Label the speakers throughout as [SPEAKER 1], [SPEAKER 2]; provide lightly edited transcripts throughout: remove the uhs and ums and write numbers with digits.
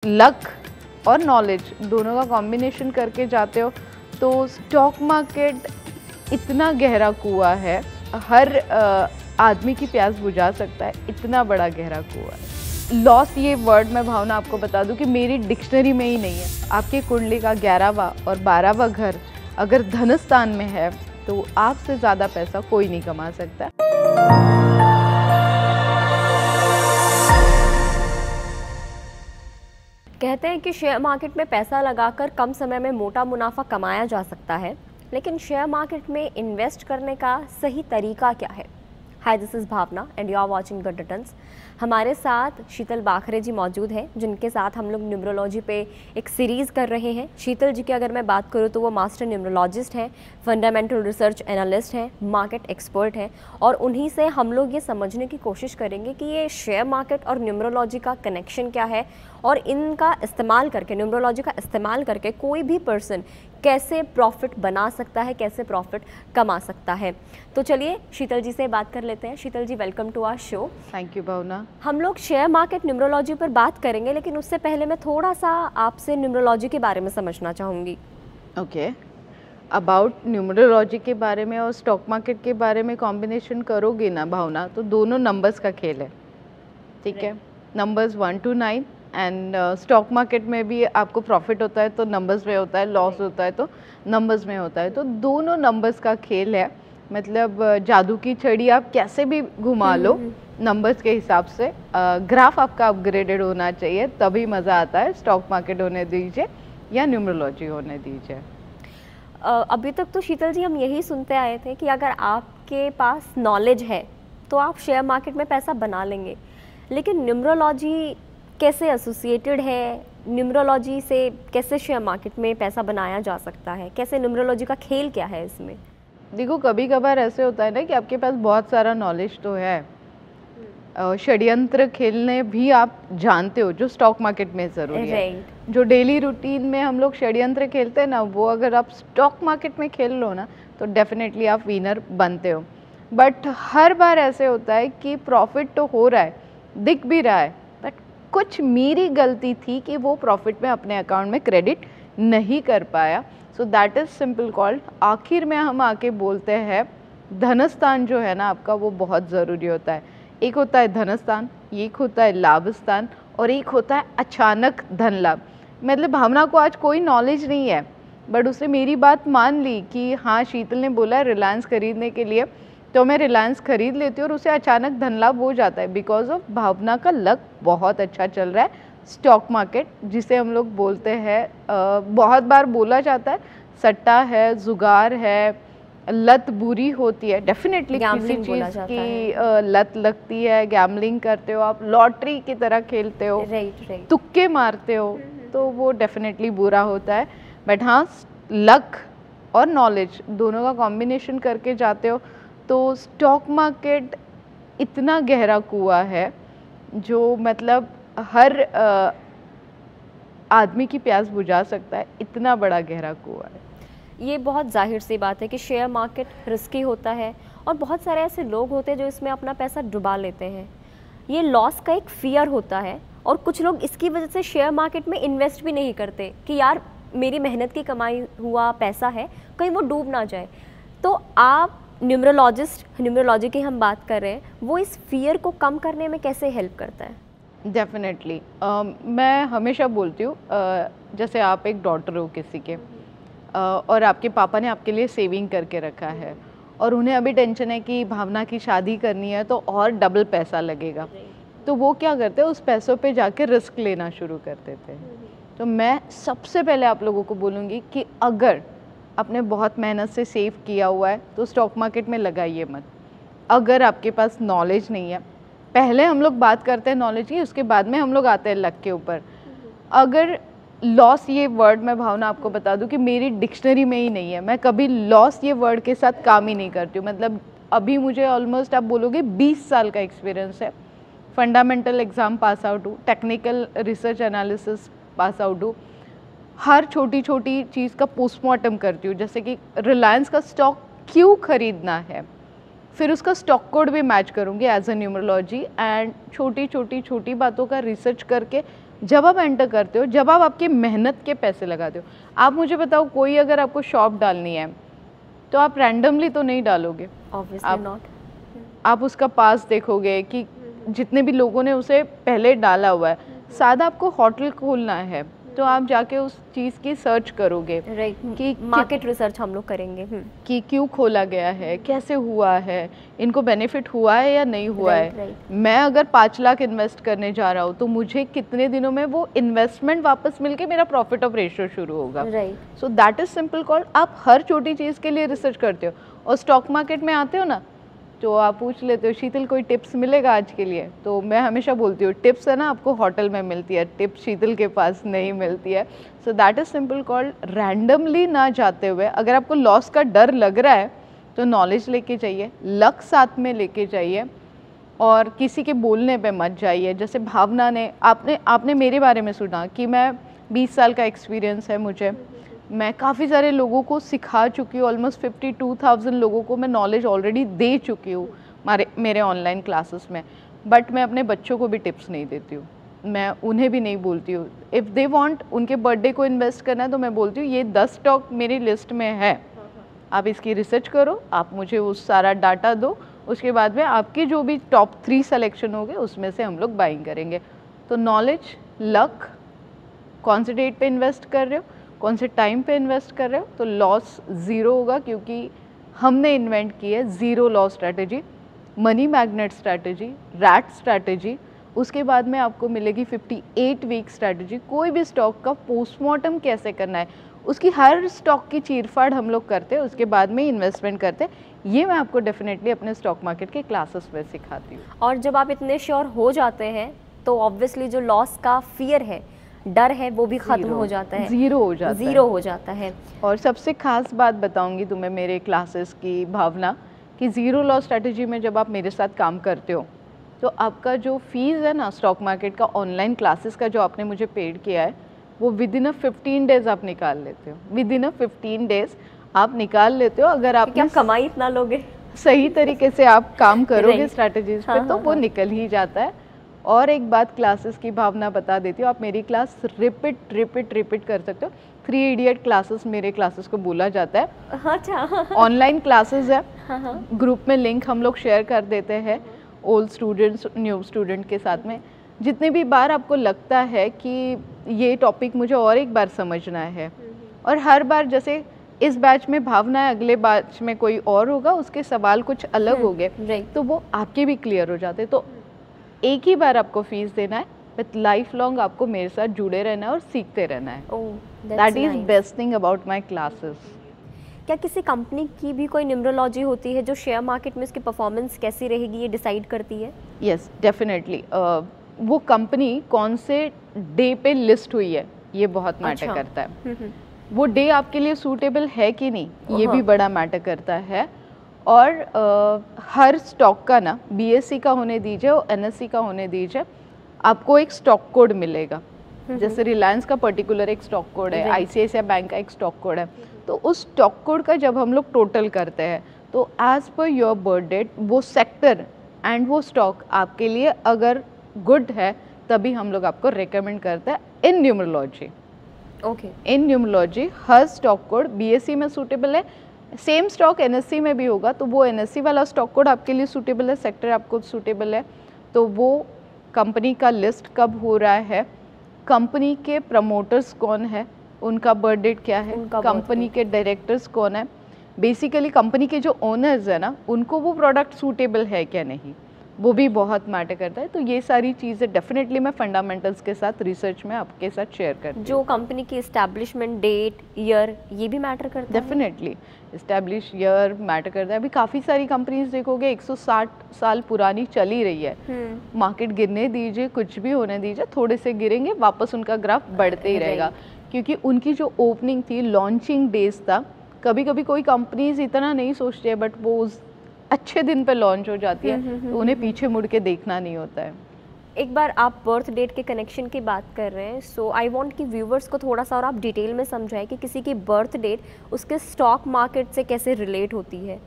[SPEAKER 1] Luck और knowledge दोनों का कॉम्बिनेशन करके जाते हो तो स्टॉक मार्केट इतना गहरा कुआं है, हर आदमी की प्यास बुझा सकता है, इतना बड़ा गहरा कुआं है। लॉस ये वर्ड मैं भावना आपको बता दूं कि मेरी डिक्शनरी में ही नहीं है। आपकी कुंडली का 11वां और 12वां घर अगर धन स्थान में है तो आपसे ज़्यादा पैसा कोई नहीं कमा सकता।
[SPEAKER 2] कहते हैं कि शेयर मार्केट में पैसा लगाकर कम समय में मोटा मुनाफा कमाया जा सकता है, लेकिन शेयर मार्केट में इन्वेस्ट करने का सही तरीका क्या है? Hi, this is Bhavana and you are watching good returns. हमारे साथ शीतल बाखरे जी मौजूद हैं, जिनके साथ हम लोग न्यूमरोलॉजी पे एक सीरीज़ कर रहे हैं। शीतल जी की अगर मैं बात करूँ तो वो मास्टर न्यूमरोलॉजिस्ट हैं, फंडामेंटल रिसर्च एनालिस्ट हैं, मार्केट एक्सपर्ट हैं, और उन्हीं से हम लोग ये समझने की कोशिश करेंगे कि ये शेयर मार्केट और न्यूमरोलॉजी का कनेक्शन क्या है और इनका इस्तेमाल करके, न्यूमरोलॉजी का इस्तेमाल करके कोई भी पर्सन कैसे प्रॉफिट बना सकता है, कैसे प्रॉफिट कमा सकता है। तो चलिए शीतल जी से बात कर लेते हैं। Sheetal ji, welcome to our show.
[SPEAKER 1] Thank you Bhavana.
[SPEAKER 2] हम लोग शेयर मार्केट न्यूमरोलॉजी पर बात करेंगे, लेकिन उससे पहले मैं थोड़ा सा आपसे न्यूमरोलॉजी के बारे में समझना चाहूँगी।
[SPEAKER 1] ओके, अबाउट न्यूमरोलॉजी के बारे में और स्टॉक मार्केट के बारे में कॉम्बिनेशन करोगे ना भावना, तो दोनों नंबर्स का खेल है, ठीक है। Numbers 1 to 9 and stock market में भी आपको प्रॉफिट होता है तो नंबर्स में होता है, लॉस होता है तो नंबर्स में होता है, तो दोनों नंबर्स का खेल है। मतलब जादू की छड़ी आप कैसे भी घुमा लो नंबर्स के हिसाब से, ग्राफ आपका अपग्रेडेड होना चाहिए, तभी मज़ा आता है। स्टॉक मार्केट होने दीजिए या न्यूमरोलॉजी होने दीजिए।
[SPEAKER 2] अभी तक तो शीतल जी हम यही सुनते आए थे कि अगर आपके पास नॉलेज है तो आप शेयर मार्केट में पैसा बना लेंगे, लेकिन न्यूमरोलॉजी कैसे एसोसिएटेड है? न्यूमरोलॉजी से कैसे शेयर मार्केट में पैसा बनाया जा सकता है? कैसे न्यूमरोलॉजी का खेल क्या है इसमें?
[SPEAKER 1] देखो, कभी कभार ऐसे होता है ना कि आपके पास बहुत सारा नॉलेज तो है, षड्यंत्र खेलने भी आप जानते हो, जो स्टॉक मार्केट में ज़रूरी है। जो डेली रूटीन में हम लोग षड्यंत्र खेलते हैं ना, वो अगर आप स्टॉक मार्केट में खेल लो ना तो डेफिनेटली आप विनर बनते हो। बट हर बार ऐसे होता है कि प्रॉफिट तो हो रहा है, दिख भी रहा है, बट कुछ मेरी गलती थी कि वो प्रॉफिट में अपने अकाउंट में क्रेडिट नहीं कर पाया। So that is simple called, आखिर में हम आके बोलते हैं धनस्थान जो है ना आपका, वो बहुत ज़रूरी होता है। एक होता है धनस्थान, एक होता है लाभ स्थान, और एक होता है अचानक धन लाभ। मतलब भावना को आज कोई नॉलेज नहीं है, बट उसने मेरी बात मान ली कि हाँ, शीतल ने बोला है रिलायंस खरीदने के लिए, तो मैं रिलायंस खरीद लेती हूँ और उसे अचानक धन लाभ हो जाता है बिकॉज ऑफ भावना का लक बहुत अच्छा चल रहा है। स्टॉक मार्केट जिसे हम लोग बोलते हैं, बहुत बार बोला जाता है सट्टा है, जुगार है, लत बुरी होती है। डेफिनेटली किसी चीज़ की लत लगती है, गैम्बलिंग करते हो आप, लॉटरी की तरह खेलते हो, तुक्के मारते हो, तो वो डेफिनेटली बुरा होता है। बट हाँ, लक और नॉलेज दोनों का कॉम्बिनेशन करके जाते हो तो स्टॉक मार्केट इतना गहरा कुआं है जो मतलब हर आदमी की प्यास बुझा सकता है, इतना बड़ा गहरा कुआं है।
[SPEAKER 2] ये बहुत जाहिर सी बात है कि शेयर मार्केट रिस्की होता है और बहुत सारे ऐसे लोग होते हैं जो इसमें अपना पैसा डुबा लेते हैं। ये लॉस का एक फियर होता है और कुछ लोग इसकी वजह से शेयर मार्केट में इन्वेस्ट भी नहीं करते कि यार मेरी मेहनत की कमाई हुआ पैसा है, कहीं वो डूब ना जाए। तो आप न्यूमरोलॉजी की हम बात कर रहे हैं, वो इस फियर को कम करने में कैसे हेल्प करता है?
[SPEAKER 1] डेफिनेटली मैं हमेशा बोलती हूँ, जैसे आप एक डॉटर हो किसी के, और आपके पापा ने आपके लिए सेविंग करके रखा है और उन्हें अभी टेंशन है कि भावना की शादी करनी है तो और डबल पैसा लगेगा, तो वो क्या करते हैं, उस पैसों पे जाके रिस्क लेना शुरू कर देते हैं। तो मैं सबसे पहले आप लोगों को बोलूँगी कि अगर आपने बहुत मेहनत से सेव किया हुआ है तो स्टॉक मार्केट में लगाइए मत। अगर आपके पास नॉलेज नहीं है, पहले हम लोग बात करते हैं नॉलेज की, उसके बाद में हम लोग आते हैं लक के ऊपर। अगर लॉस ये वर्ड मैं भावना आपको बता दूं कि मेरी डिक्शनरी में ही नहीं है, मैं कभी लॉस ये वर्ड के साथ काम ही नहीं करती हूँ। मतलब अभी मुझे ऑलमोस्ट आप बोलोगे 20 साल का एक्सपीरियंस है। फंडामेंटल एग्ज़ाम पास आउट हूँ, technical research analysis pass out हूँ, हर छोटी छोटी चीज़ का पोस्टमार्टम करती हूँ। जैसे कि रिलायंस का स्टॉक क्यों खरीदना है, फिर उसका स्टॉक कोड भी मैच करूँगी एज अ न्यूमरोलॉजी, एंड छोटी छोटी बातों का रिसर्च करके जब आप एंटर करते हो, जब आप आपकी मेहनत के पैसे लगाते हो। आप मुझे बताओ, कोई अगर आपको शॉप डालनी है तो आप रैंडमली तो नहीं डालोगे, आप उसका पास देखोगे कि जितने भी लोगों ने उसे पहले डाला हुआ है। सादा आपको होटल खोलना है तो आप जाके उस चीज़ की सर्च करोगे,
[SPEAKER 2] कि मार्केट रिसर्च हम लोग करेंगे
[SPEAKER 1] कि क्यों खोला गया है, कैसे हुआ है, इनको बेनिफिट हुआ है या नहीं हुआ है। मैं अगर 5 लाख इन्वेस्ट करने जा रहा हूँ तो मुझे कितने दिनों में वो इन्वेस्टमेंट वापस मिलके मेरा प्रॉफिट ऑफ रेशियो शुरू होगा। So that is simple called, आप हर छोटी चीज़ के लिए रिसर्च करते हो। और स्टॉक मार्केट में आते हो ना तो आप पूछ लेते हो शीतल कोई टिप्स मिलेगा आज के लिए, तो मैं हमेशा बोलती हूँ टिप्स है ना आपको होटल में मिलती है, टिप्स शीतल के पास नहीं मिलती है। So that is simple called, randomly ना जाते हुए अगर आपको लॉस का डर लग रहा है तो नॉलेज लेके जाइए, लक साथ में लेके जाइए और किसी के बोलने पे मत जाइए। जैसे भावना ने, आपने मेरे बारे में सुना कि मैं 20 साल का एक्सपीरियंस है मुझे, मैं काफ़ी सारे लोगों को सिखा चुकी हूँ, ऑलमोस्ट 52,000 लोगों को मैं नॉलेज ऑलरेडी दे चुकी हूँ मेरे ऑनलाइन क्लासेस में। बट मैं अपने बच्चों को भी टिप्स नहीं देती हूँ, मैं उन्हें भी नहीं बोलती हूँ। इफ़ दे वांट उनके बर्थडे को इन्वेस्ट करना है तो मैं बोलती हूँ ये 10 स्टॉक मेरी लिस्ट में है, आप इसकी रिसर्च करो, आप मुझे उस सारा डाटा दो, उसके बाद में आपकी जो भी टॉप 3 सिलेक्शन होंगे उसमें से हम लोग बाइंग करेंगे। तो नॉलेज, लक, कौन से डेट पे इन्वेस्ट कर रहे हो, कौन से टाइम पे इन्वेस्ट कर रहे हो, तो लॉस ज़ीरो होगा क्योंकि हमने इन्वेंट की है zero loss strategy, money magnet strategy, rat strategy. उसके बाद में आपको मिलेगी 58 वीक स्ट्रैटेजी, कोई भी स्टॉक का पोस्टमार्टम कैसे करना है, उसकी हर स्टॉक की चीरफाड़ हम लोग करते हैं, उसके बाद में इन्वेस्टमेंट करते हैं। ये मैं आपको डेफिनेटली अपने स्टॉक मार्केट के क्लासेस में सिखाती हूँ।
[SPEAKER 2] और जब आप इतने श्योर हो जाते हैं तो ऑब्वियसली जो लॉस का फियर है, डर है, वो भी खत्म हो जाता है, ज़ीरो हो जाता है।
[SPEAKER 1] और सबसे खास बात बताऊंगी तुम्हें मेरे क्लासेस की भावना, कि ज़ीरो लॉस स्ट्रैटेजी में जब आप मेरे साथ काम करते हो तो आपका जो फीस है ना स्टॉक मार्केट का, ऑनलाइन क्लासेस का जो आपने मुझे पेड किया है, वो विद इन 15 डेज आप निकाल लेते हो। विद इन 15 डेज आप निकाल लेते हो अगर आप
[SPEAKER 2] कमाई इतना लोगे,
[SPEAKER 1] सही तरीके से आप काम करोगे स्ट्रैटेजीज पे, तो वो निकल ही जाता है। और एक बात क्लासेस की भावना बता देती हूँ, आप मेरी क्लास रिपीट कर सकते हो। 3 इडियट क्लासेस मेरे क्लासेस को बोला जाता है।
[SPEAKER 2] अच्छा,
[SPEAKER 1] ऑनलाइन क्लासेस है, ग्रुप में लिंक हम लोग शेयर कर देते हैं ओल्ड स्टूडेंट्स न्यू स्टूडेंट के साथ में। जितने भी बार आपको लगता है कि ये टॉपिक मुझे और एक बार समझना है, और हर बार जैसे इस बैच में भावना है, अगले बैच में कोई और होगा, उसके सवाल कुछ अलग हो गए तो वो आपके भी क्लियर हो जाते। तो एक ही बार आपको फीस देना है, बट लाइफ लॉन्ग आपको मेरे साथ जुड़े रहना है और सीखते रहना है। That is best thing about my classes.
[SPEAKER 2] क्या किसी कंपनी की भी कोई न्यूमरोलॉजी होती है जो शेयर मार्केट में उसकी परफॉर्मेंस कैसी रहेगी ये डिसाइड करती है?
[SPEAKER 1] Yes, definitely. वो कंपनी कौन से डे पे लिस्ट हुई है ये बहुत मैटर करता है। वो डे आपके लिए सूटेबल है कि नहीं ये भी बड़ा मैटर करता है। और हर स्टॉक का ना, बीएससी का होने दीजिए और एनएससी का होने दीजिए, आपको एक स्टॉक कोड मिलेगा। जैसे रिलायंस का पर्टिकुलर एक स्टॉक कोड है, आईसीआईसीआई बैंक का एक स्टॉक कोड है। तो उस स्टॉक कोड का जब हम लोग टोटल करते हैं तो as per your birth date वो सेक्टर एंड वो स्टॉक आपके लिए अगर गुड है तभी हम लोग आपको रेकमेंड करते हैं इन न्यूमरोलॉजी। इन न्यूमरोलॉजी हर स्टॉक कोड बीएससी में सूटेबल है, सेम स्टॉक एनएससी में भी होगा तो वो एनएससी वाला स्टॉक कोड आपके लिए सूटेबल है, सेक्टर आपको सूटेबल है। तो वो कंपनी का लिस्ट कब हो रहा है, कंपनी के प्रमोटर्स कौन है, उनका बर्थ डेट क्या है, कंपनी के डायरेक्टर्स कौन है, बेसिकली कंपनी के जो ओनर्स है ना उनको वो प्रोडक्ट सूटेबल है क्या नहीं, वो भी बहुत मैटर करता है। तो ये सारी चीज़ें डेफिनेटली मैं फंडामेंटल्स के साथ रिसर्च में आपके साथ शेयर करती हूँ।
[SPEAKER 2] जो कंपनी की एस्टैब्लिशमेंट डेट, ईयर, ये भी मैटर करता है?
[SPEAKER 1] डेफिनेटली एस्टैब्लिश ईयर मैटर करता है। अभी काफ़ी सारी कंपनीज देखोगे 160 साल पुरानी चली रही है। मार्केट गिरने दीजिए, कुछ भी होने दीजिए, थोड़े से गिरेंगे वापस उनका ग्राफ बढ़ते ही रहेगा, क्योंकि उनकी जो ओपनिंग थी, लॉन्चिंग डेज था। कभी कभी कोई कंपनीज इतना नहीं सोचती है बट वो उस अच्छे दिन पे लॉन्च हो जाती है तो उन्हें पीछे मुड़ के देखना नहीं होता है।
[SPEAKER 2] एक बार आप बर्थ डेट के कनेक्शन की बात कर रहे हैं, सो आई वांट कि व्यूवर्स को थोड़ा सा और आप डिटेल में समझाएं कि किसी की बर्थ डेट उसके स्टॉक मार्केट से कैसे रिलेट होती है।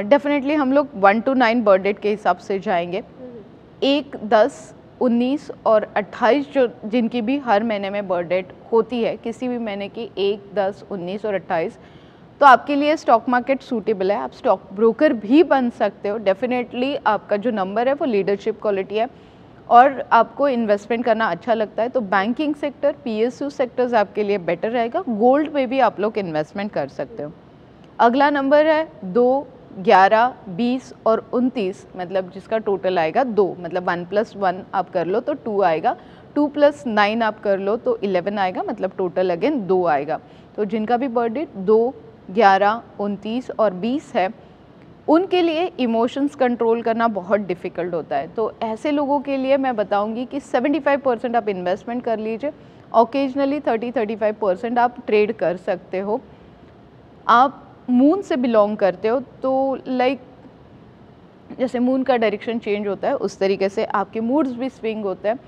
[SPEAKER 1] डेफिनेटली हम लोग 1 to 9 बर्थ डेट के हिसाब से जाएंगे। 1, 10 19 और 28 जो जिनकी भी हर महीने में बर्थ डेट होती है, किसी भी महीने की 1, 10, 19 और 28, तो आपके लिए स्टॉक मार्केट सूटेबल है। आप स्टॉक ब्रोकर भी बन सकते हो। डेफिनेटली आपका जो नंबर है वो लीडरशिप क्वालिटी है और आपको इन्वेस्टमेंट करना अच्छा लगता है, तो बैंकिंग सेक्टर, PSU सेक्टर्स आपके लिए बेटर रहेगा। गोल्ड में भी आप लोग इन्वेस्टमेंट कर सकते हो। अगला नंबर है 2, 11, 20 और 29, मतलब जिसका टोटल आएगा 2, मतलब 1 + 1 आप कर लो तो 2 आएगा, 2 + 9 आप कर लो तो 11 आएगा, मतलब टोटल अगेन 2 आएगा। तो जिनका भी बर्थ डेट 2, 11, 29 और 20 है, उनके लिए इमोशंस कंट्रोल करना बहुत डिफ़िकल्ट होता है। तो ऐसे लोगों के लिए मैं बताऊंगी कि 75% आप इन्वेस्टमेंट कर लीजिए, ओकेजनली 30-35% आप ट्रेड कर सकते हो। आप मून से बिलोंग करते हो तो लाइक जैसे मून का डायरेक्शन चेंज होता है उस तरीके से आपके मूड्स भी स्विंग होते हैं।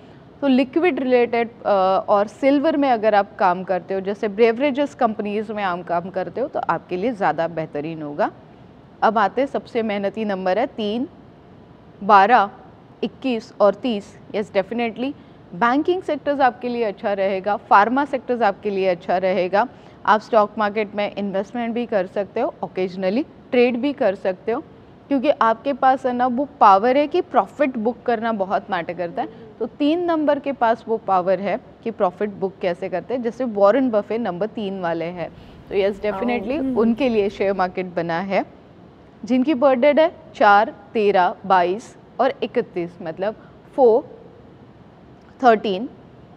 [SPEAKER 1] तो लिक्विड रिलेटेड और सिल्वर में अगर आप काम करते हो, जैसे ब्रेवरेजेस कंपनीज में आप काम करते हो, तो आपके लिए ज़्यादा बेहतरीन होगा। अब आते सबसे मेहनती नंबर है 3, 12, 21 और 30। यस, डेफिनेटली बैंकिंग सेक्टर्स आपके लिए अच्छा रहेगा, फार्मा सेक्टर्स आपके लिए अच्छा रहेगा। आप स्टॉक मार्केट में इन्वेस्टमेंट भी कर सकते हो, ओकेजनली ट्रेड भी कर सकते हो, क्योंकि आपके पास है ना वो पावर है कि प्रॉफिट बुक करना बहुत मैटर करता है। तो 3 नंबर के पास वो पावर है कि प्रॉफिट बुक कैसे करते हैं, जैसे वॉरेन बफे नंबर 3 वाले हैं। तो यस, डेफिनेटली उनके लिए शेयर मार्केट बना है। जिनकी बर्थ डेट है 4, 13, 22 और 31, मतलब 4, 13,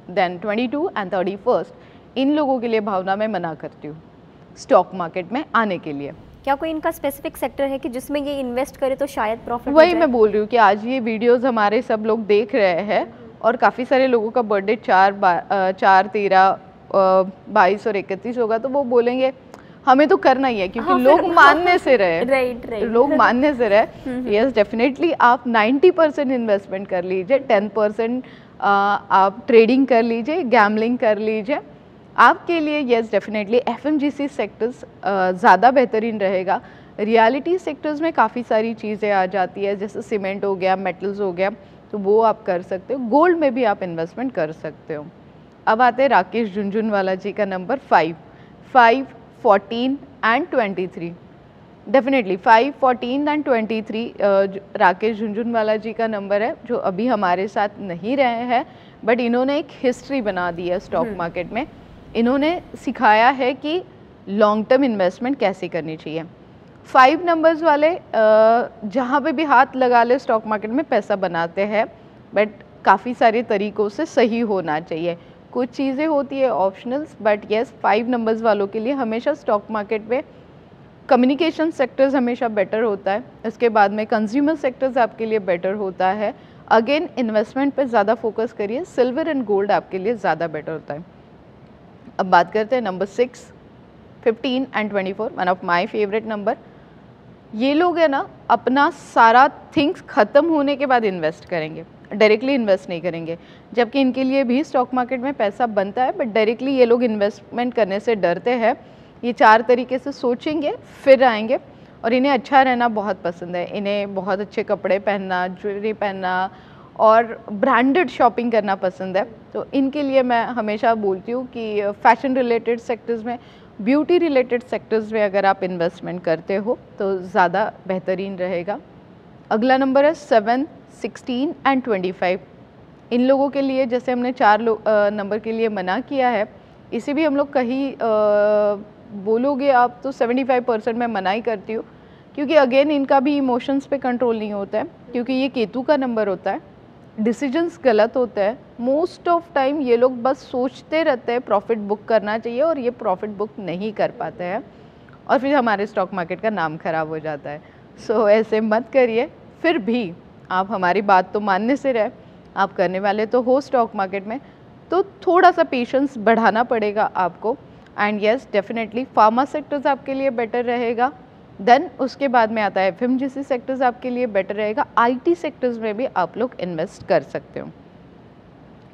[SPEAKER 1] देन 22 एंड 31, इन लोगों के लिए भावना मैं मना करती हूँ स्टॉक मार्केट में आने के लिए।
[SPEAKER 2] क्या कोई इनका स्पेसिफिक सेक्टर है कि जिसमें ये इन्वेस्ट करे तो शायद प्रॉफिट?
[SPEAKER 1] वही मैं बोल रही हूँ कि आज ये वीडियोस हमारे सब लोग देख रहे हैं और काफ़ी सारे लोगों का बर्थडे 4, 13, 22 और 31 होगा, तो वो बोलेंगे हमें तो करना ही है, क्योंकि लोग मानने से रहे।
[SPEAKER 2] राइट,
[SPEAKER 1] लोग मानने से रहे। यस, डेफिनेटली आप 90% इन्वेस्टमेंट कर लीजिए, 10% आप ट्रेडिंग कर लीजिए, गैम्बलिंग कर लीजिए। आपके लिए यस, डेफिनेटली FMGC सेक्टर्स ज़्यादा बेहतरीन रहेगा। रियलिटी सेक्टर्स में काफ़ी सारी चीज़ें आ जाती है, जैसे सीमेंट हो गया, मेटल्स हो गया, तो वो आप कर सकते हो। गोल्ड में भी आप इन्वेस्टमेंट कर सकते हो। अब आते हैं राकेश झुनझुनवाला जी का number 5, 14 and 23। Definitely 5, 14 and 23 Rakesh Jhunjhunwala ji का नंबर है, जो अभी हमारे साथ नहीं रहे हैं, बट इन्होंने एक हिस्ट्री बना दी है स्टॉक मार्केट में। इन्होंने सिखाया है कि लॉन्ग टर्म इन्वेस्टमेंट कैसे करनी चाहिए। 5 नंबर्स वाले जहाँ पे भी हाथ लगा ले स्टॉक मार्केट में पैसा बनाते हैं, बट काफ़ी सारे तरीक़ों से सही होना चाहिए। कुछ चीज़ें होती है ऑप्शनल्स, बट येस 5 नंबर्स वालों के लिए हमेशा स्टॉक मार्केट में कम्युनिकेशन सेक्टर्स हमेशा बेटर होता है। इसके बाद में कंज्यूमर सेक्टर्स आपके लिए बेटर होता है। अगेन इन्वेस्टमेंट पे ज़्यादा फोकस करिए, सिल्वर एंड गोल्ड आपके लिए ज़्यादा बेटर होता है। अब बात करते हैं number 6, 15 and 24, one of my favourite number. ये लोग है ना अपना सारा थिंग्स ख़त्म होने के बाद इन्वेस्ट करेंगे, डायरेक्टली इन्वेस्ट नहीं करेंगे, जबकि इनके लिए भी स्टॉक मार्केट में पैसा बनता है, बट डायरेक्टली ये लोग इन्वेस्टमेंट करने से डरते हैं। ये 4 तरीके से सोचेंगे फिर आएंगे, और इन्हें अच्छा रहना बहुत पसंद है। इन्हें बहुत अच्छे कपड़े पहनना, ज्वेलरी पहनना और ब्रांडेड शॉपिंग करना पसंद है। तो इनके लिए मैं हमेशा बोलती हूँ कि फैशन रिलेटेड सेक्टर्स में, ब्यूटी रिलेटेड सेक्टर्स में अगर आप इन्वेस्टमेंट करते हो तो ज़्यादा बेहतरीन रहेगा। अगला नंबर है 7, 16 एंड 25। इन लोगों के लिए जैसे हमने 4 नंबर के लिए मना किया है, इसे भी हम लोग कहीं बोलोगे आप तो 75% मैं मना ही करती हूँ, क्योंकि अगेन इनका भी इमोशंस पे कंट्रोल नहीं होता है, क्योंकि ये केतु का नंबर होता है। डिसीजंस गलत होता है मोस्ट ऑफ टाइम। ये लोग बस सोचते रहते हैं प्रॉफिट बुक करना चाहिए, और ये प्रॉफिट बुक नहीं कर पाते हैं, और फिर हमारे स्टॉक मार्केट का नाम खराब हो जाता है। सो ऐसे मत करिए। फिर भी आप हमारी बात तो मानने से रहे, आप करने वाले तो हो स्टॉक मार्केट में, तो थोड़ा सा पेशेंस बढ़ाना पड़ेगा आपको। And yes, definitely pharma sectors आपके लिए बेटर रहेगा। देन उसके बाद में आता है FMGC सेक्टर्स आपके लिए बेटर रहेगा। IT सेक्टर्स में भी आप लोग इन्वेस्ट कर सकते हो।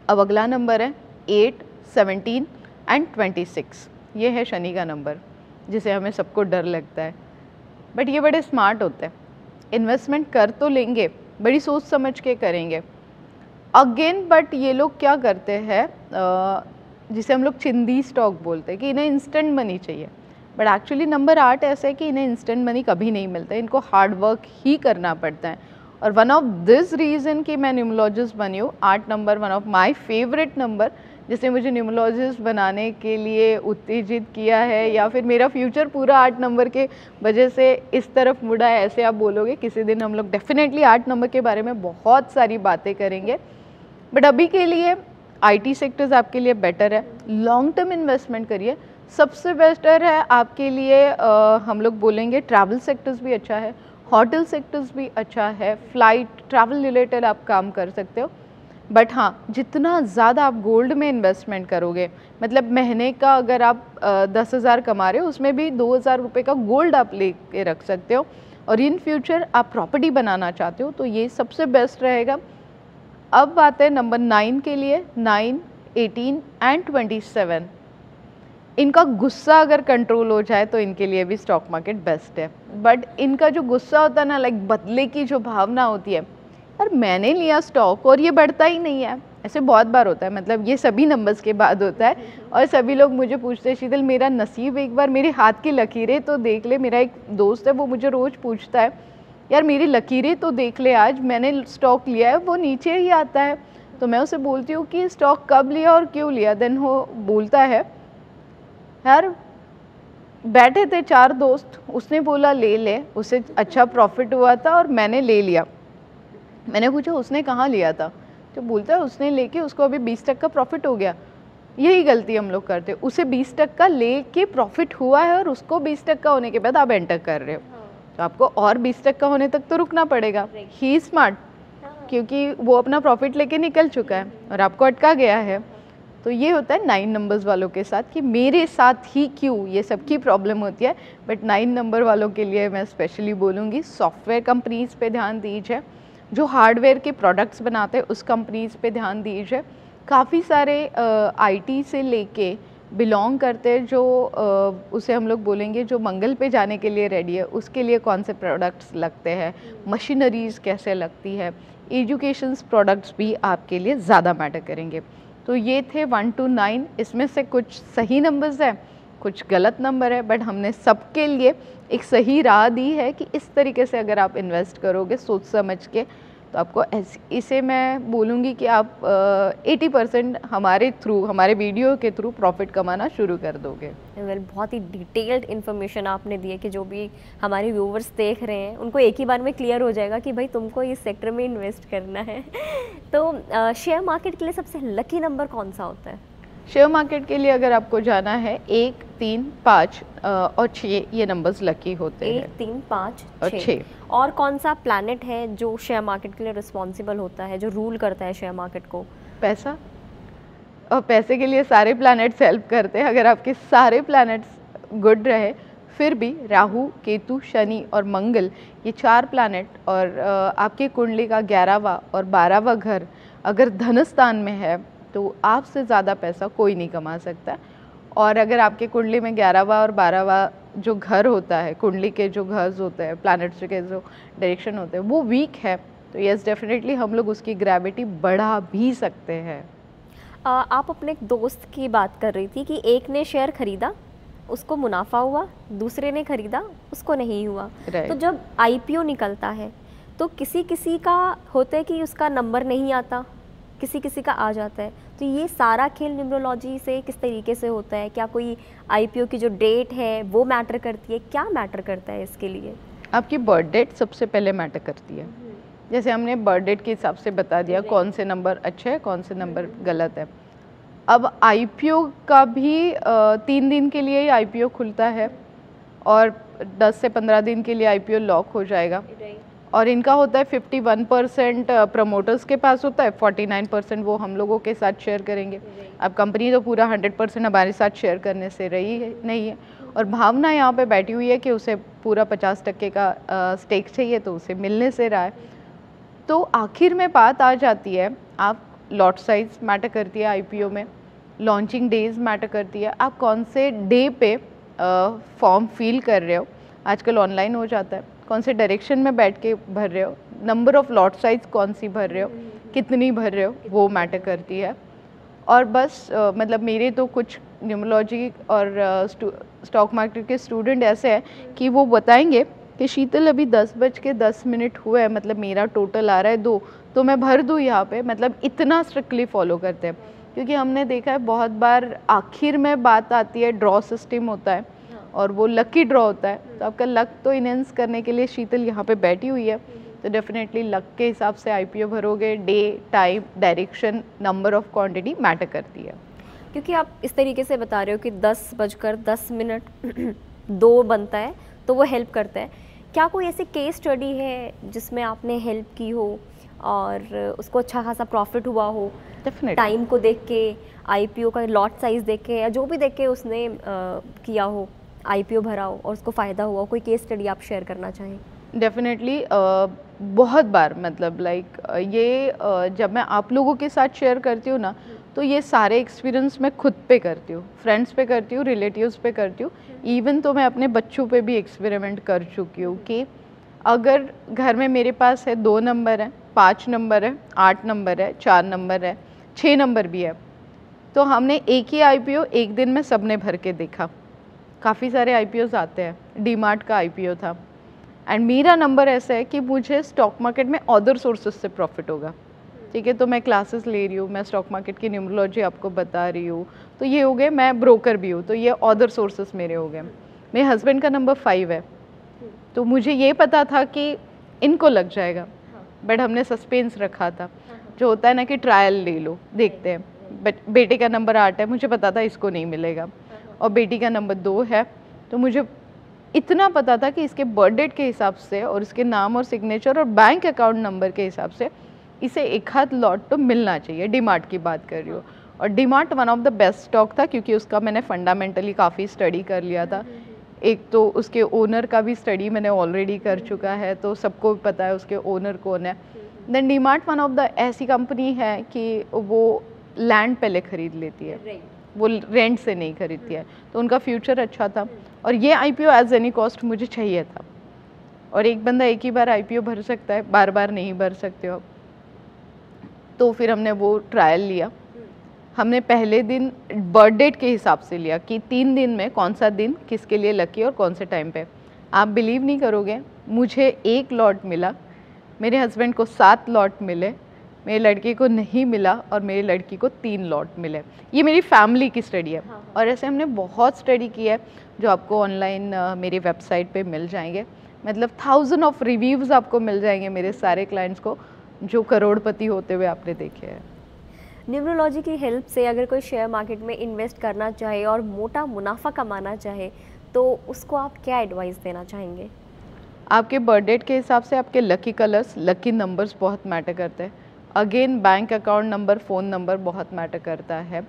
[SPEAKER 1] अब अगला नंबर है 8, 17 एंड 26। ये है शनि का नंबर, जिसे हमें सबको डर लगता है, बट ये बड़े स्मार्ट होते हैं। इन्वेस्टमेंट कर तो लेंगे, बड़ी सोच समझ के करेंगे। अगेन बट ये लोग क्या करते हैं, जिसे हम लोग चिंदी स्टॉक बोलते हैं कि इन्हें इंस्टेंट मनी चाहिए, बट एक्चुअली नंबर 8 ऐसा है कि इन्हें इंस्टेंट मनी कभी नहीं मिलता, इनको हार्ड वर्क ही करना पड़ता है। और वन ऑफ दिस रीज़न कि मैं न्यूमरोलॉजिस्ट बनी हूँ, 8 number one of my favourite number, जिसने मुझे न्यूमरोलॉजिस्ट बनाने के लिए उत्तेजित किया है, या फिर मेरा फ्यूचर पूरा 8 नंबर के वजह से इस तरफ मुड़ा है, ऐसे आप बोलोगे। किसी दिन हम लोग डेफिनेटली 8 नंबर के बारे में बहुत सारी बातें करेंगे, बट अभी के लिए IT सेक्टर्स आपके लिए बेटर है। लॉन्ग टर्म इन्वेस्टमेंट करिए, सबसे बेटर है आपके लिए। हम लोग बोलेंगे ट्रैवल सेक्टर्स भी अच्छा है, होटल सेक्टर्स भी अच्छा है, फ्लाइट ट्रैवल रिलेटेड आप काम कर सकते हो। बट हाँ, जितना ज़्यादा आप गोल्ड में इन्वेस्टमेंट करोगे, मतलब महीने का अगर आप 10,000 कमा रहे हो, उसमें भी 2,000 रुपये का गोल्ड आप ले के रख सकते हो, और इन फ्यूचर आप प्रॉपर्टी बनाना चाहते हो तो ये सबसे बेस्ट रहेगा। अब बात है नंबर 9 के लिए। 9, 18 एंड 27, इनका गुस्सा अगर कंट्रोल हो जाए तो इनके लिए भी स्टॉक मार्केट बेस्ट है। बट इनका जो गुस्सा होता है ना, लाइक बदले की जो भावना होती है, यार मैंने लिया स्टॉक और ये बढ़ता ही नहीं है, ऐसे बहुत बार होता है। मतलब ये सभी नंबर्स के बाद होता है, और सभी लोग मुझे पूछते हैं शीतल मेरा नसीब एक बार मेरे हाथ की लकीरें तो देख ले। मेरा एक दोस्त है, वो मुझे रोज़ पूछता है यार मेरी लकीरें तो देख ले, आज मैंने स्टॉक लिया है वो नीचे ही आता है। तो मैं उसे बोलती हूँ कि स्टॉक कब लिया और क्यों लिया। देन वो बोलता है यार बैठे थे 4 दोस्त, उसने बोला ले ले, उसे अच्छा प्रॉफिट हुआ था और मैंने ले लिया। मैंने पूछा उसने कहाँ लिया था, तो बोलता है उसने लेके उसको अभी 20% प्रॉफिट हो गया। यही गलती हम लोग करते हैं, उसे 20% लेके प्रॉफिट हुआ है और उसको 20% होने के बाद आप एंटर कर रहे हो, तो आपको और 20% होने तक तो रुकना पड़ेगा। ही स्मार्ट, क्योंकि वो अपना प्रॉफिट लेके निकल चुका है और आपको अटका गया है। तो ये होता है 9 नंबर्स वालों के साथ कि मेरे साथ ही क्यों, ये सबकी प्रॉब्लम होती है। बट 9 नंबर वालों के लिए मैं स्पेशली बोलूँगी सॉफ्टवेयर कंपनीज़ पे ध्यान दीजिए, जो हार्डवेयर के प्रोडक्ट्स बनाते हैं उस कंपनीज़ पे ध्यान दीजिए। काफ़ी सारे IT से लेके बिलोंग करते हैं, जो उसे हम लोग बोलेंगे जो मंगल पे जाने के लिए रेडी है, उसके लिए कौन से प्रोडक्ट्स लगते हैं, मशीनरीज़ कैसे लगती है, एजुकेशंस प्रोडक्ट्स भी आपके लिए ज़्यादा मैटर करेंगे। तो ये थे 1 to 9, इसमें से कुछ सही नंबर्स हैं, कुछ गलत नंबर है, बट हमने सबके लिए एक सही राह दी है कि इस तरीके से अगर आप इन्वेस्ट करोगे सोच समझ के, तो आपको इसे मैं बोलूँगी कि आप 80% हमारे थ्रू, हमारे वीडियो के थ्रू प्रॉफिट कमाना शुरू कर दोगे।
[SPEAKER 2] वेल, बहुत ही डिटेल्ड इन्फॉर्मेशन आपने दी है कि जो भी हमारे व्यूवर्स देख रहे हैं उनको एक ही बार में क्लियर हो जाएगा कि भाई तुमको इस सेक्टर में इन्वेस्ट करना है। तो शेयर मार्केट के लिए सबसे लकी नंबर कौन सा होता है?
[SPEAKER 1] शेयर मार्केट के लिए अगर आपको जाना है 1, 3, 5 और 6, ये नंबर्स लकी होते हैं।
[SPEAKER 2] 1, 3, 5,
[SPEAKER 1] और 6।
[SPEAKER 2] और कौन सा प्लैनेट है जो शेयर मार्केट के लिए रिस्पॉन्सिबल होता है, जो रूल करता है शेयर मार्केट को?
[SPEAKER 1] पैसा। और पैसे के लिए सारे प्लैनेट्स हेल्प करते हैं। अगर आपके सारे प्लैनेट्स गुड रहे, फिर भी राहु, केतु, शनि और मंगल, ये 4 प्लैनेट, और आपके कुंडली का 11वां और 12वां घर अगर धन स्थान में है तो आपसे ज़्यादा पैसा कोई नहीं कमा सकता। और अगर आपके कुंडली में 11वां और 12वां जो घर होता है, कुंडली के जो घर होते हैं, प्लैनेट्स के जो डायरेक्शन होते हैं, वो वीक है, तो यस डेफिनेटली हम लोग उसकी ग्रेविटी बढ़ा भी सकते हैं।
[SPEAKER 2] आप अपने एक दोस्त की बात कर रही थी कि एक ने शेयर खरीदा, उसको मुनाफा हुआ, दूसरे ने खरीदा, उसको नहीं हुआ। तो जब IPO निकलता है तो किसी किसी का होता है कि उसका नंबर नहीं आता, किसी किसी का आ जाता है। तो ये सारा खेल न्यूमरोलॉजी से किस तरीके से होता है? क्या कोई IPO की जो डेट है वो मैटर करती है? क्या मैटर करता है इसके लिए?
[SPEAKER 1] आपकी बर्थ डेट सबसे पहले मैटर करती है। जैसे हमने बर्थ डेट के हिसाब से बता दिया कौन से नंबर अच्छे हैं, कौन से नंबर गलत है। अब IPO का भी 3 दिन के लिए ही IPO खुलता है और 10 से 15 दिन के लिए IPO लॉक हो जाएगा। और इनका होता है 51% प्रमोटर्स के पास होता है, 49% वो हम लोगों के साथ शेयर करेंगे। अब कंपनी तो पूरा 100% हमारे साथ शेयर करने से रही है नहीं है, और भावना यहाँ पे बैठी हुई है कि उसे पूरा 50% का स्टेक चाहिए, तो उसे मिलने से रहा है। तो आखिर में बात आ जाती है, आप लॉट साइज मैटर करती है IPO में, लॉन्चिंग डेज मैटर करती है, आप कौन से डे पे फॉर्म फिल कर रहे हो, आजकल ऑनलाइन हो जाता है, कौन से डायरेक्शन में बैठ के भर रहे हो, नंबर ऑफ़ लॉट साइज कौन सी भर रहे हो, कितनी भर रहे हो वो मैटर करती है। और बस मतलब मेरे तो कुछ न्यूमरोलॉजी और स्टॉक मार्केट के स्टूडेंट ऐसे हैं कि वो बताएंगे कि शीतल अभी 10:10 हुए हैं, मतलब मेरा टोटल आ रहा है 2, तो मैं भर दूँ यहाँ पे, मतलब इतना स्ट्रिक्टली फॉलो करते हैं। क्योंकि हमने देखा है बहुत बार आखिर में बात आती है, ड्रॉ सिस्टम होता है और वो लकी ड्रॉ होता है, तो आपका लक तो इनहेंस करने के लिए शीतल यहाँ पे बैठी हुई है, तो डेफिनेटली लक के हिसाब से आईपीओ भरोगे। Day, time, direction, number of quantity matter करती है।
[SPEAKER 2] क्योंकि आप इस तरीके से बता रहे हो कि 10:10 2 बनता है तो वो हेल्प करता है, क्या कोई ऐसी केस स्टडी है जिसमें आपने हेल्प की हो और उसको अच्छा खासा प्रॉफिट हुआ हो? टाइम को देख के, आईपीओ का लॉट साइज देख के, या जो भी देख के उसने किया हो, आईपीओ भरा हो और उसको फ़ायदा हुआ, कोई केस स्टडी आप शेयर करना चाहें?
[SPEAKER 1] डेफिनेटली बहुत बार, मतलब लाइक ये जब मैं आप लोगों के साथ शेयर करती हूँ ना, तो ये सारे एक्सपीरियंस मैं खुद पे करती हूँ, फ्रेंड्स पे करती हूँ, रिलेटिव्स पे करती हूँ, इवन तो मैं अपने बच्चों पे भी एक्सपेरिमेंट कर चुकी हूँ कि अगर घर में मेरे पास है 2 नंबर है, 5 नंबर है, 8 नंबर है, 4 नंबर है, 6 नंबर भी है, तो हमने एक ही आईपीओ एक दिन में सबने भर के देखा। काफ़ी सारे आईपीओज आते हैं, डीमार्ट का आईपीओ था एंड मेरा नंबर ऐसा है कि मुझे स्टॉक मार्केट में अदर सोर्सेज से प्रॉफिट होगा, ठीक है। तो मैं क्लासेस ले रही हूँ, मैं स्टॉक मार्केट की न्यूमरोलॉजी आपको बता रही हूँ, तो ये हो गए, मैं ब्रोकर भी हूँ, तो ये अदर सोर्सेज मेरे हो गए। मेरे हस्बैंड का नंबर 5 है, तो मुझे ये पता था कि इनको लग जाएगा, बट हमने सस्पेंस रखा था, जो होता है ना कि ट्रायल ले लो, देखते हैं। बट बेटे का नंबर 8 है, मुझे पता था इसको नहीं मिलेगा, और बेटी का नंबर 2 है, तो मुझे इतना पता था कि इसके बर्थ डेट के हिसाब से और इसके नाम और सिग्नेचर और बैंक अकाउंट नंबर के हिसाब से इसे एक हाथ लॉट तो मिलना चाहिए। डीमार्ट की बात कर रही हूँ, और DMart one of the best stock था, क्योंकि उसका मैंने फंडामेंटली काफ़ी स्टडी कर लिया था। एक तो उसके ओनर का भी स्टडी मैंने ऑलरेडी कर चुका है, तो सबको पता है उसके ओनर कौन है। Then DMart one of the ऐसी कंपनी है कि वो लैंड पहले ख़रीद लेती है, वो रेंट से नहीं खरीदती है, तो उनका फ्यूचर अच्छा था। और ये आईपीओ एज एनी कॉस्ट मुझे चाहिए था, और एक बंदा एक ही बार आईपीओ भर सकता है, बार बार नहीं भर सकते हो। तो फिर हमने वो ट्रायल लिया। हमने पहले दिन बर्थ डेट के हिसाब से लिया कि 3 दिन में कौन सा दिन किसके लिए लकी और कौन से टाइम पे। आप बिलीव नहीं करोगे, मुझे 1 लॉट मिला, मेरे हस्बैंड को 7 लॉट मिले, मेरे लड़के को नहीं मिला, और मेरी लड़की को 3 लॉट मिले। ये मेरी फैमिली की स्टडी है। और ऐसे हमने बहुत स्टडी की है, जो आपको ऑनलाइन मेरी वेबसाइट पे मिल जाएंगे। मतलब 1000 ऑफ रिव्यूज़ आपको मिल जाएंगे मेरे सारे क्लाइंट्स को, जो करोड़पति होते हुए आपने देखे हैं।
[SPEAKER 2] न्यूमरोलॉजी की हेल्प से अगर कोई शेयर मार्केट में इन्वेस्ट करना चाहे और मोटा मुनाफा कमाना चाहे, तो उसको आप क्या एडवाइस देना चाहेंगे?
[SPEAKER 1] आपके बर्थ डेट के हिसाब से आपके लकी कलर्स, लकी नंबर्स बहुत मैटर करते हैं। Again bank account number, phone number बहुत मैटर करता है।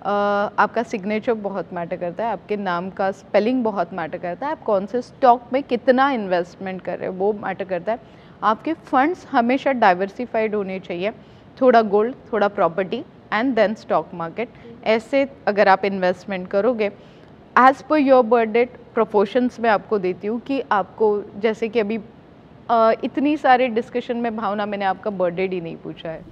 [SPEAKER 1] आपका सिग्नेचर बहुत मैटर करता है, आपके नाम का स्पेलिंग बहुत मैटर करता है, आप कौन से स्टॉक में कितना इन्वेस्टमेंट कर रहे हो वो मैटर करता है। आपके फंड्स हमेशा डाइवर्सिफाइड होने चाहिए, थोड़ा गोल्ड, थोड़ा property and then stock market. ऐसे अगर आप इन्वेस्टमेंट करोगे as per your birth date, proportions में आपको देती हूँ कि आपको, जैसे कि अभी इतनी सारे डिस्कशन में भावना, मैंने आपका बर्थ डेट ही नहीं पूछा है।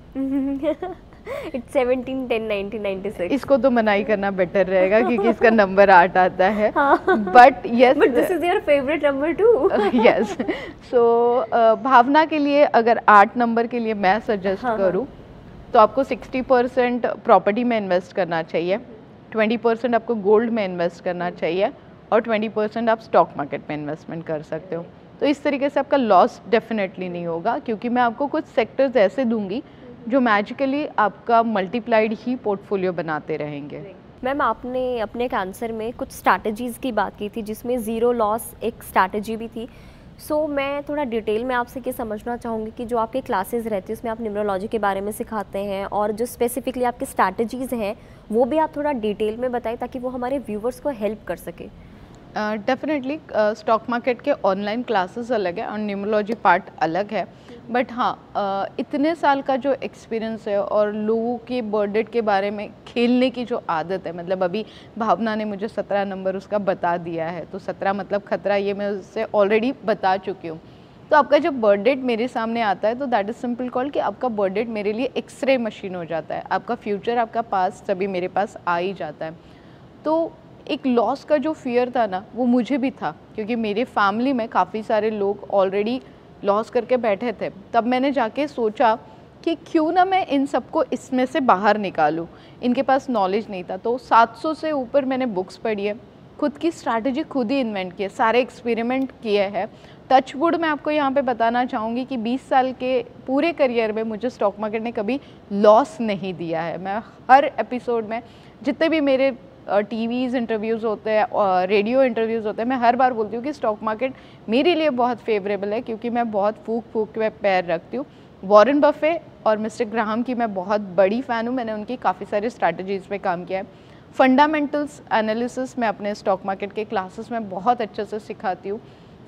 [SPEAKER 2] It's 17/10/1996।
[SPEAKER 1] इसको तो मनाही करना बेटर रहेगा, क्योंकि इसका नंबर 8 आता है। But yes,
[SPEAKER 2] but this is your favourite number two.
[SPEAKER 1] Yes, so Bhavana के लिए अगर 8 नंबर के लिए मैं सजेस्ट करूँ, तो आपको 60% प्रॉपर्टी में इन्वेस्ट करना चाहिए, 20% आपको गोल्ड में इन्वेस्ट करना चाहिए, और 20% आप स्टॉक मार्केट में इन्वेस्टमेंट कर सकते हो। तो इस तरीके से आपका लॉस डेफिनेटली नहीं होगा, क्योंकि मैं आपको कुछ सेक्टर्स ऐसे दूंगी जो मैजिकली आपका मल्टीप्लाइड ही पोर्टफोलियो बनाते रहेंगे।
[SPEAKER 2] मैम, आपने अपने एक आंसर में कुछ स्ट्रैटेजीज़ की बात की थी, जिसमें ज़ीरो लॉस एक स्ट्रैटेजी भी थी। सो मैं थोड़ा डिटेल में आपसे ये समझना चाहूँगी कि जो आपके क्लासेस रहती है उसमें आप न्यूमरोलॉजी के बारे में सिखाते हैं, और जो स्पेसिफिकली आपकी स्ट्रैटेजीज़ हैं वो भी आप थोड़ा डिटेल में बताएं, ताकि वो हमारे व्यूवर्स को हेल्प कर सके।
[SPEAKER 1] डेफिनेटली स्टॉक मार्केट के ऑनलाइन क्लासेस अलग है और न्यूमरोलॉजी पार्ट अलग है, बट हाँ इतने साल का जो एक्सपीरियंस है और लोगों के बर्थ डेट के बारे में खेलने की जो आदत है, मतलब अभी भावना ने मुझे 17 नंबर उसका बता दिया है, तो 17 मतलब खतरा, ये मैं उससे ऑलरेडी बता चुकी हूँ। तो आपका जब बर्थ डेट मेरे सामने आता है तो दैट इज़ सिंपल कॉल कि आपका बर्थ डेट मेरे लिए एक्सरे मशीन हो जाता है। आपका फ्यूचर, आपका पास्ट सभी मेरे पास आ ही जाता है। तो एक लॉस का जो फियर था ना, वो मुझे भी था, क्योंकि मेरे फैमिली में काफ़ी सारे लोग ऑलरेडी लॉस करके बैठे थे। तब मैंने जाके सोचा कि क्यों ना मैं इन सबको इसमें से बाहर निकालूं। इनके पास नॉलेज नहीं था, तो 700 से ऊपर मैंने बुक्स पढ़ी है, खुद की स्ट्रैटेजी खुद ही इन्वेंट की है, सारे एक्सपेरिमेंट किए हैं। टचवुड मैं आपको यहाँ पे बताना चाहूँगी कि 20 साल के पूरे करियर में मुझे स्टॉक मार्केट ने कभी लॉस नहीं दिया है। मैं हर एपिसोड में, जितने भी मेरे टीवीज़ इंटरव्यूज़ होते हैं और रेडियो इंटरव्यूज़ होते हैं, मैं हर बार बोलती हूँ कि स्टॉक मार्केट मेरे लिए बहुत फेवरेबल है, क्योंकि मैं बहुत फूक फूक के पैर रखती हूँ। वॉरेन बफे और मिस्टर ग्राहम की मैं बहुत बड़ी फ़ैन हूँ, मैंने उनकी काफ़ी सारी स्ट्रैटेजीज़ पे काम किया है। फंडामेंटल्स एनालिसिस मैं अपने स्टॉक मार्केट के क्लासेस में बहुत अच्छे से सिखाती हूँ।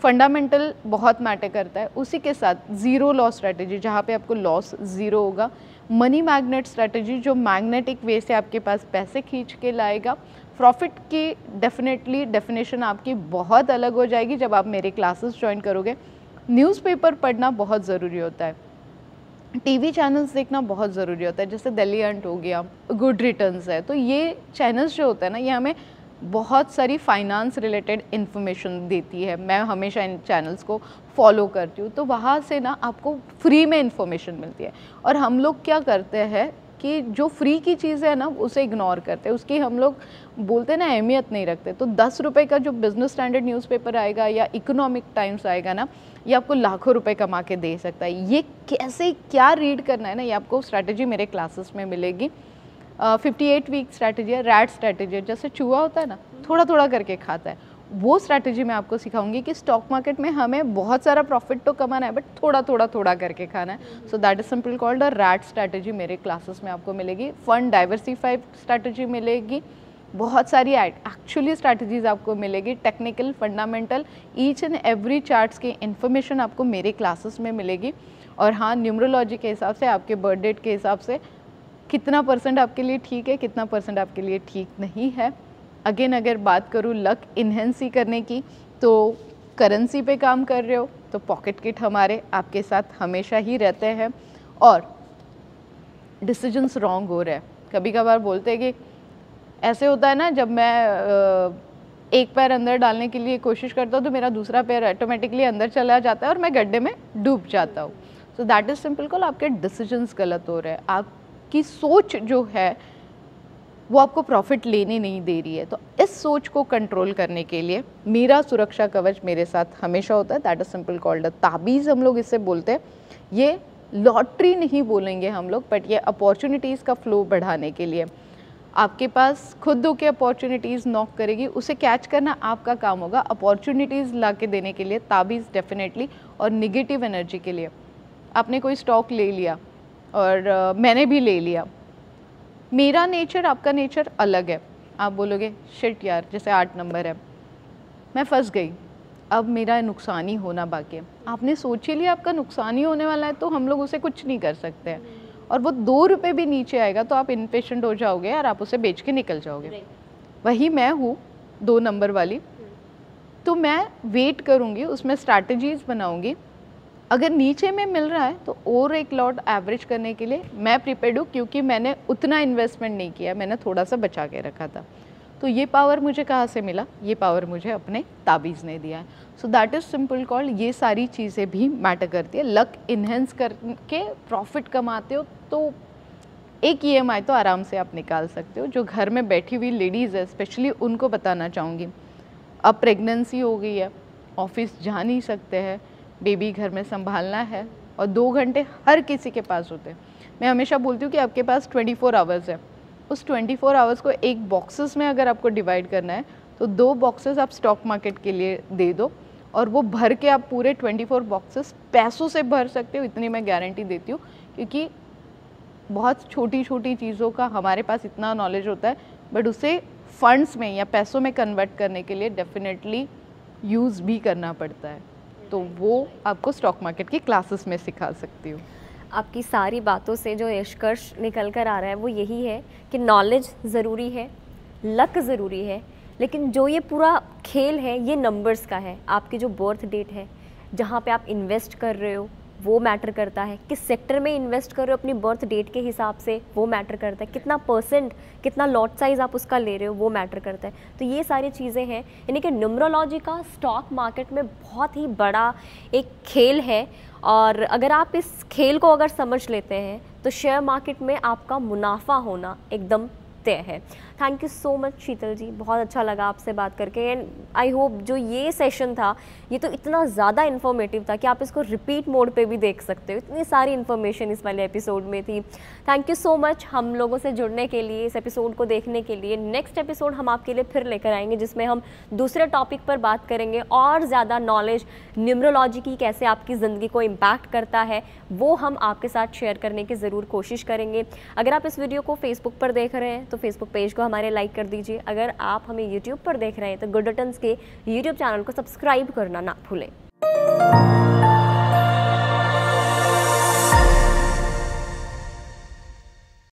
[SPEAKER 1] फंडामेंटल बहुत मैटर करता है, उसी के साथ ज़ीरो लॉस स्ट्रैटेजी, जहाँ पे आपको लॉस ज़ीरो होगा। मनी मैग्नेट स्ट्रैटेजी, जो मैग्नेटिक वे से आपके पास पैसे खींच के लाएगा। प्रॉफिट की डेफिनेटली डेफिनेशन आपकी बहुत अलग हो जाएगी जब आप मेरे क्लासेस ज्वाइन करोगे। न्यूज़पेपर पढ़ना बहुत ज़रूरी होता है, टीवी चैनल्स देखना बहुत ज़रूरी होता है, जैसे दिल्ली हंट हो गया, गुड रिटर्न्स है। तो ये चैनल्स जो होते हैं ना, ये हमें बहुत सारी फाइनेंस रिलेटेड इन्फॉर्मेशन देती है। मैं हमेशा इन चैनल्स को फॉलो करती हूँ, तो वहाँ से ना आपको फ्री में इन्फॉर्मेशन मिलती है। और हम लोग क्या करते हैं कि जो फ्री की चीज़ है ना, उसे इग्नोर करते हैं, उसकी हम लोग बोलते हैं ना अहमियत नहीं रखते। तो 10 रुपये का जो बिजनेस स्टैंडर्ड न्यूज़पेपर आएगा या इकोनॉमिक टाइम्स आएगा ना, ये आपको लाखों रुपए कमा के दे सकता है। ये कैसे क्या रीड करना है ना, ये आपको स्ट्रैटेजी मेरे क्लासेस में मिलेगी। 58 वीक स्ट्रैटेजी है, रैट स्ट्रैटेजी है, जैसे चूहा होता है ना, थोड़ा थोड़ा करके खाता है, वो स्ट्रैटेजी मैं आपको सिखाऊंगी कि स्टॉक मार्केट में हमें बहुत सारा प्रॉफिट तो कमाना है, बट थोड़ा थोड़ा थोड़ा करके खाना है। So that is simple called a rat strategy, मेरे क्लासेस में आपको मिलेगी। फंड डाइवर्सिफाइड स्ट्रैटेजी मिलेगी, बहुत सारी एक्चुअली स्ट्रैटेजीज आपको मिलेगी, technical, fundamental, each and every charts की इन्फॉर्मेशन आपको मेरे क्लासेस में मिलेगी। और हाँ, न्यूमरोलॉजी के हिसाब से, आपके बर्थ डेट के हिसाब से कितना % आपके लिए ठीक है, कितना % आपके लिए ठीक नहीं है। अगेन अगर बात करूँ लक इन्हेंस करने की, तो करेंसी पे काम कर रहे हो तो पॉकेट किट हमारे आपके साथ हमेशा ही रहते हैं। और डिसीजंस रॉन्ग हो रहे हैं, कभी कभार बोलते हैं कि ऐसे होता है ना, जब मैं एक पैर अंदर डालने के लिए कोशिश करता हूँ तो मेरा दूसरा पैर ऑटोमेटिकली अंदर चला जाता है और मैं गड्ढे में डूब जाता हूँ। So that is simple call, आपके डिसीजंस गलत हो रहे हैं, आपकी सोच जो है वो आपको प्रॉफिट लेने नहीं दे रही है। तो इस सोच को कंट्रोल करने के लिए मेरा सुरक्षा कवच मेरे साथ हमेशा होता है, दैट इज सिंपल कॉल्ड ताबीज़, हम लोग इससे बोलते हैं। ये लॉटरी नहीं बोलेंगे हम लोग, बट ये अपॉर्चुनिटीज़ का फ्लो बढ़ाने के लिए आपके पास खुद होके अपॉर्चुनिटीज़ नॉक करेगी, उसे कैच करना आपका काम होगा। अपॉर्चुनिटीज़ ला के देने के लिए ताबीज़ डेफिनेटली। और निगेटिव एनर्जी के लिए, आपने कोई स्टॉक ले लिया और मैंने भी ले लिया, मेरा नेचर आपका नेचर अलग है, आप बोलोगे शिट यार, जैसे 8 नंबर है, मैं फंस गई, अब मेरा नुकसान ही होना बाकी है। आपने सोच ही लिया आपका नुकसान ही होने वाला है, तो हम लोग उसे कुछ नहीं कर सकते हैं। और वो 2 रुपये भी नीचे आएगा तो आप इनपेशेंट हो जाओगे और आप उसे बेच के निकल जाओगे। वही मैं हूँ 2 नंबर वाली, तो मैं वेट करूँगी, उसमें स्ट्रैटेजीज बनाऊँगी। अगर नीचे में मिल रहा है तो और एक लॉट एवरेज करने के लिए मैं प्रिपेयर्ड हूँ, क्योंकि मैंने उतना इन्वेस्टमेंट नहीं किया, मैंने थोड़ा सा बचा के रखा था। तो ये पावर मुझे कहाँ से मिला? ये पावर मुझे अपने ताबीज़ ने दिया है। So that is simple called, ये सारी चीज़ें भी मैटर करती है। लक इन्हेंस करके प्रॉफिट कमाते हो तो एक EMI तो आराम से आप निकाल सकते हो। जो घर में बैठी हुई लेडीज़ है, स्पेशली उनको बताना चाहूँगी, अब प्रेगनेंसी हो गई है, ऑफिस जा नहीं सकते हैं, बेबी घर में संभालना है और 2 घंटे हर किसी के पास होते हैं। मैं हमेशा बोलती हूँ कि आपके पास 24 आवर्स है, उस 24 आवर्स को एक बॉक्सेस में अगर आपको डिवाइड करना है तो 2 बॉक्सेस आप स्टॉक मार्केट के लिए दे दो और वो भर के आप पूरे 24 बॉक्सेस पैसों से भर सकते हो, इतनी मैं गारंटी देती हूँ। क्योंकि बहुत छोटी छोटी चीज़ों का हमारे पास इतना नॉलेज होता है, बट उसे फंड्स में या पैसों में कन्वर्ट करने के लिए डेफिनेटली यूज़ भी करना पड़ता है। तो वो आपको स्टॉक मार्केट की क्लासेस में सिखा सकती हूँ।
[SPEAKER 2] आपकी सारी बातों से जो निष्कर्ष निकल कर आ रहा है वो यही है कि नॉलेज ज़रूरी है, लक ज़रूरी है, लेकिन जो ये पूरा खेल है ये नंबर्स का है। आपकी जो बर्थ डेट है, जहाँ पे आप इन्वेस्ट कर रहे हो वो मैटर करता है, किस सेक्टर में इन्वेस्ट कर रहे हो अपनी बर्थ डेट के हिसाब से वो मैटर करता है, कितना परसेंट, कितना लॉट साइज़ आप उसका ले रहे हो वो मैटर करता है। तो ये सारी चीज़ें हैं, यानी कि न्यूमरोलॉजी का स्टॉक मार्केट में बहुत ही बड़ा एक खेल है। और अगर आप इस खेल को अगर समझ लेते हैं तो शेयर मार्केट में आपका मुनाफा होना एकदम तय है। थैंक यू सो मच शीतल जी, बहुत अच्छा लगा आपसे बात करके। एंड आई होप जो ये सेशन था ये तो इतना ज़्यादा इन्फॉर्मेटिव था कि आप इसको रिपीट मोड पे भी देख सकते हो, इतनी सारी इन्फॉर्मेशन इस वाले एपिसोड में थी। थैंक यू सो मच हम लोगों से जुड़ने के लिए, इस एपिसोड को देखने के लिए। नेक्स्ट एपिसोड हम आपके लिए फिर लेकर आएंगे जिसमें हम दूसरे टॉपिक पर बात करेंगे और ज़्यादा नॉलेज न्यूमरोलॉजी की कैसे आपकी ज़िंदगी को इम्पैक्ट करता है वो हम आपके साथ शेयर करने की ज़रूर कोशिश करेंगे। अगर आप इस वीडियो को फेसबुक पर देख रहे हैं तो फेसबुक पेज को हमारे लाइक कर दीजिए। अगर आप हमें यूट्यूब पर देख रहे हैं तो गुड रिटर्न्स के यूट्यूब चैनल को सब्सक्राइब करना ना भूलें।